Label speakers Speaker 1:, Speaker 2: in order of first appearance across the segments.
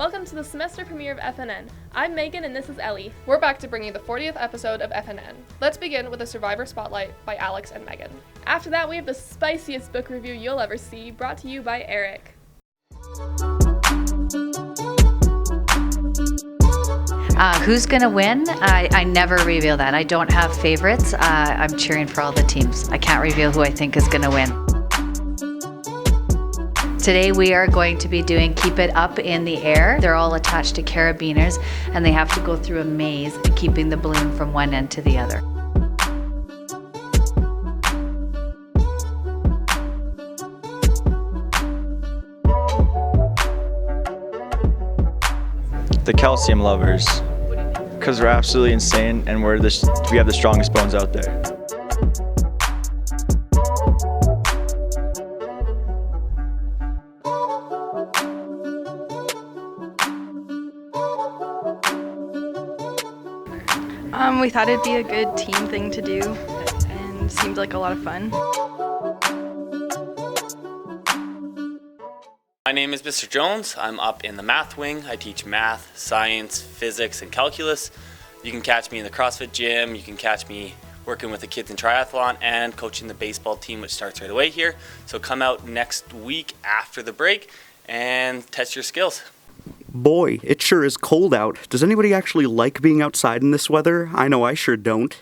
Speaker 1: Welcome to the semester premiere of FNN. I'm Megan and this is Ellie. We're back to bring you the 40th episode of FNN. Let's begin with a Survivor Spotlight by Alex and Megan. After that, we have the spiciest book review you'll ever see, brought to you by Eric.
Speaker 2: Who's going to win? I never reveal that. I don't have favorites. I'm cheering for all the teams. I can't reveal who I think is going to win. Today we are going to be doing Keep It Up in the Air. They're all attached to carabiners and they have to go through a maze, keeping the balloon from one end to the other.
Speaker 3: The calcium lovers, because they're absolutely insane and we have the strongest bones out there.
Speaker 4: We thought it'd be a good team thing to do and seemed like a lot of fun.
Speaker 5: My name is Mr. Jones. I'm up in the math wing. I teach math, science, physics, and calculus. You can catch me in the CrossFit gym. You can catch me working with the kids in triathlon and coaching the baseball team, which starts right away here. So come out next week after the break and test your skills.
Speaker 6: Boy, it sure is cold out. Does anybody actually like being outside in this weather? I know I sure don't.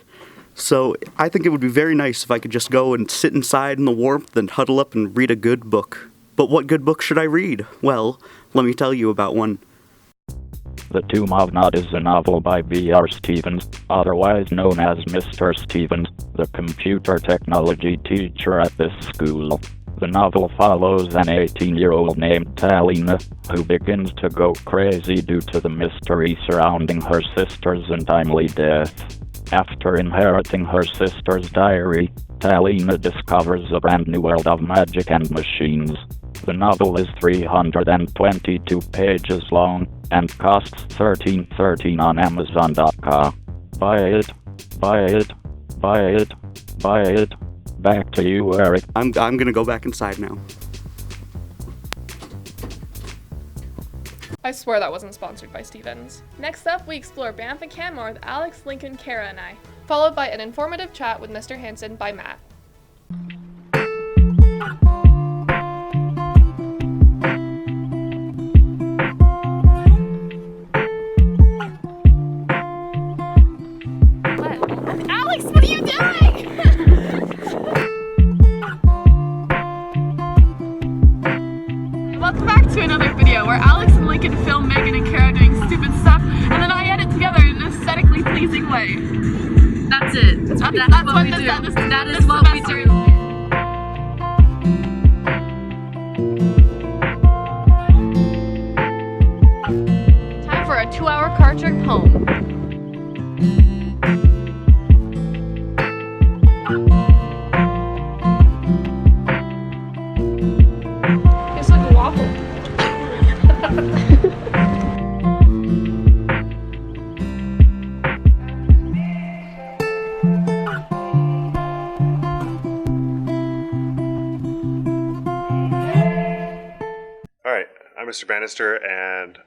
Speaker 6: So I think it would be very nice if I could just go and sit inside in the warmth and huddle up and read a good book. But what good book should I read? Well, let me tell you about one.
Speaker 7: The Tomb of Nod is a novel by B.R. Stevens, otherwise known as Mr. Stevens, the computer technology teacher at this school. The novel follows an 18-year-old named Talina, who begins to go crazy due to the mystery surrounding her sister's untimely death. After inheriting her sister's diary, Talina discovers a brand new world of magic and machines. The novel is 322 pages long and costs $13.13 on Amazon.com. Buy it, buy it, buy it, buy it. Back to you, Eric.
Speaker 6: I'm gonna go back inside now.
Speaker 1: I swear that wasn't sponsored by Stevens. Next up, we explore Banff and Canmore with Alex, Lincoln, Kara, and I, followed by an informative chat with Mr. Hansen by Matt. Alex, what are you doing? Welcome back to another video where Alex and Lincoln film Megan and Kara doing stupid stuff, and then I edit together in an aesthetically pleasing way.
Speaker 2: That's it. That's what we do. That is what we do.
Speaker 1: Time for a 2-hour car trip home. It's like a waffle.
Speaker 8: Alright, I'm Mr. Bannister and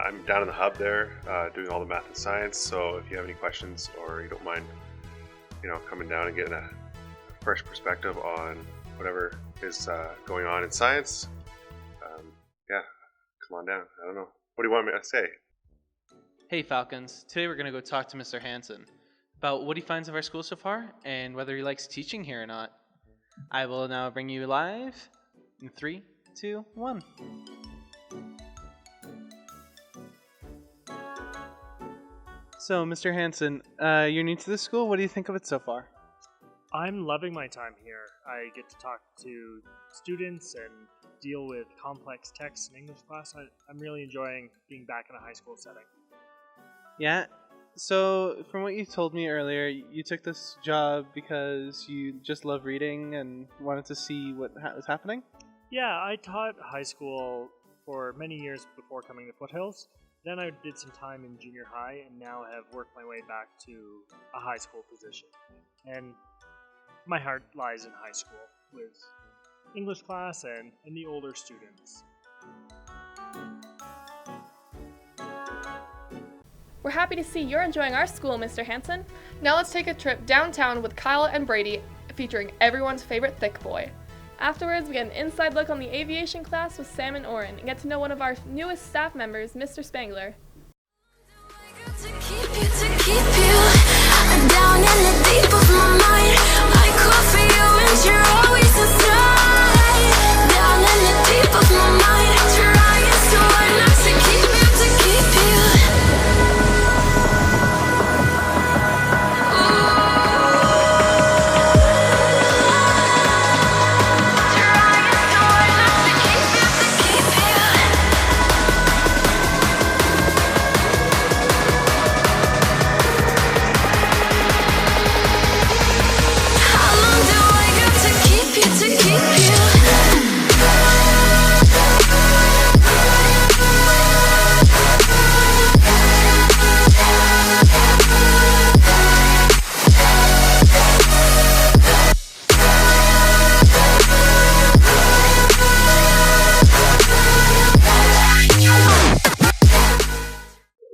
Speaker 8: I'm down in the hub there doing all the math and science, so if you have any questions or you don't mind coming down and getting a fresh perspective on whatever is going on in science, come on down. I don't know. What do you want me to say?
Speaker 9: Hey Falcons, today we're going to go talk to Mr. Hansen about what he finds of our school so far and whether he likes teaching here or not. I will now bring you live in 3, 2, 1. So, Mr. Hansen, you're new to the school. What do you think of it so far?
Speaker 10: I'm loving my time here. I get to talk to students and deal with complex texts in English class. I'm really enjoying being back in a high school setting.
Speaker 9: Yeah? So, from what you told me earlier, you took this job because you just love reading and wanted to see what was happening?
Speaker 10: Yeah, I taught high school for many years before coming to Foothills. Then I did some time in junior high and now have worked my way back to a high school position. And my heart lies in high school with English class and the older students.
Speaker 1: We're happy to see you're enjoying our school, Mr. Hansen. Now let's take a trip downtown with Kyle and Brady, featuring everyone's favorite thick boy. Afterwards, we get an inside look on the aviation class with Sam and Oren and get to know one of our newest staff members, Mr. Spangler.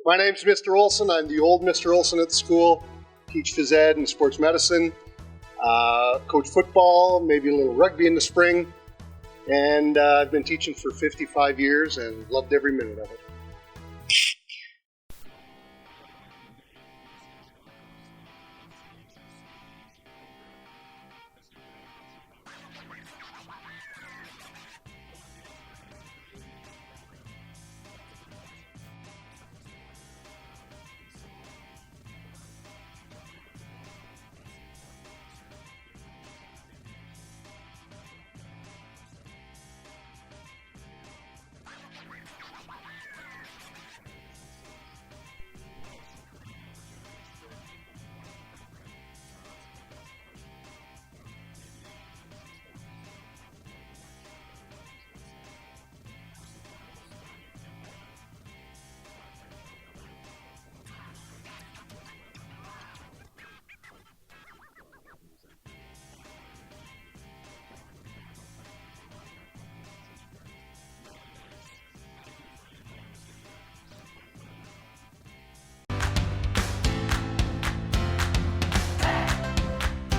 Speaker 11: My name's Mr. Olson. I'm the old Mr. Olson at the school. Teach phys ed and sports medicine. Coach football, maybe a little rugby in the spring. And I've been teaching for 55 years and loved every minute of it.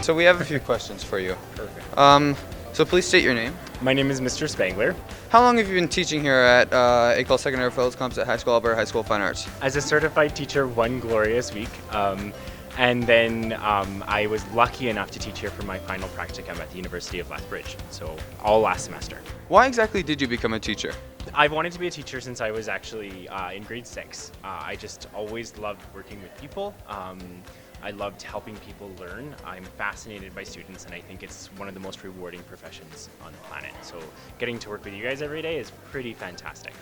Speaker 12: So we have a few questions for you.
Speaker 13: Perfect.
Speaker 12: So please state your name.
Speaker 13: My name is Mr. Spangler.
Speaker 12: How long have you been teaching here at École Secondaire Phillips Composite High School, Alberta High School of Fine Arts?
Speaker 13: As a certified teacher, one glorious week. And then I was lucky enough to teach here for my final practicum at the University of Lethbridge, so all last semester.
Speaker 12: Why exactly did you become a teacher?
Speaker 13: I've wanted to be a teacher since I was actually in grade 6. I just always loved working with people. I loved helping people learn. I'm fascinated by students, and I think it's one of the most rewarding professions on the planet. So getting to work with you guys every day is pretty fantastic.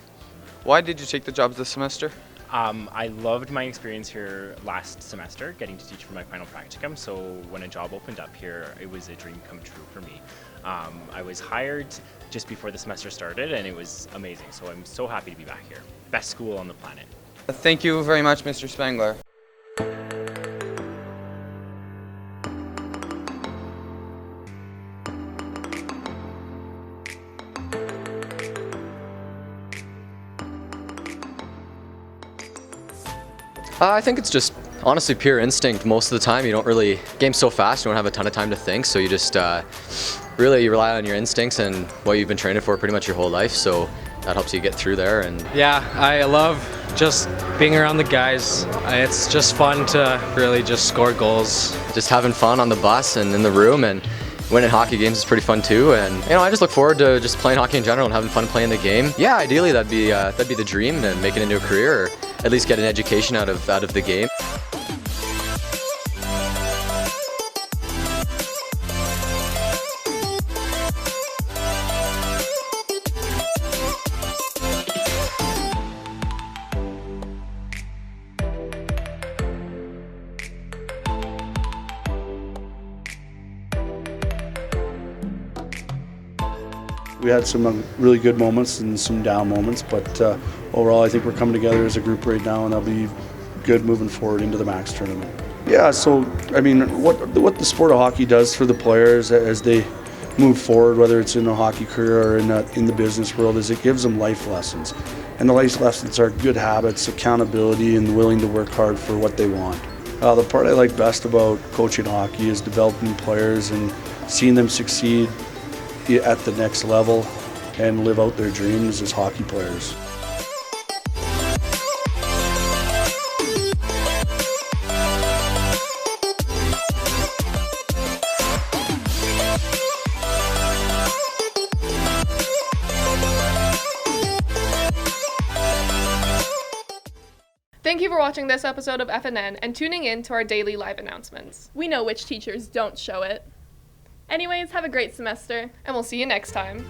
Speaker 12: Why did you take the jobs this semester?
Speaker 13: I loved my experience here last semester, getting to teach for my final practicum. So when a job opened up here, it was a dream come true for me. I was hired just before the semester started, and it was amazing. So I'm so happy to be back here. Best school on the planet.
Speaker 12: Thank you very much, Mr. Spangler.
Speaker 14: I think it's just honestly pure instinct most of the time. You don't really, game's so fast, you don't have a ton of time to think, so you just really you rely on your instincts and what you've been training for pretty much your whole life, so that helps you get through there. And
Speaker 15: yeah, I love just being around the guys. It's just fun to really just score goals.
Speaker 14: Just having fun on the bus and in the room, and winning hockey games is pretty fun too. And you know, I just look forward to just playing hockey in general and having fun playing the game. Yeah, ideally that'd be the dream, and make it into a career, or at least get an education out of the game.
Speaker 16: We had some really good moments and some down moments, but overall I think we're coming together as a group right now, and that'll be good moving forward into the Max tournament. Yeah, so I mean, what the sport of hockey does for the players as they move forward, whether it's in a hockey career or in the business world, is it gives them life lessons. And the life lessons are good habits, accountability, and willing to work hard for what they want. The part I like best about coaching hockey is developing players and seeing them succeed at the next level and live out their dreams as hockey players.
Speaker 1: Thank you for watching this episode of FNN and tuning in to our daily live announcements. We know which teachers don't show it. Anyways, have a great semester, and we'll see you next time.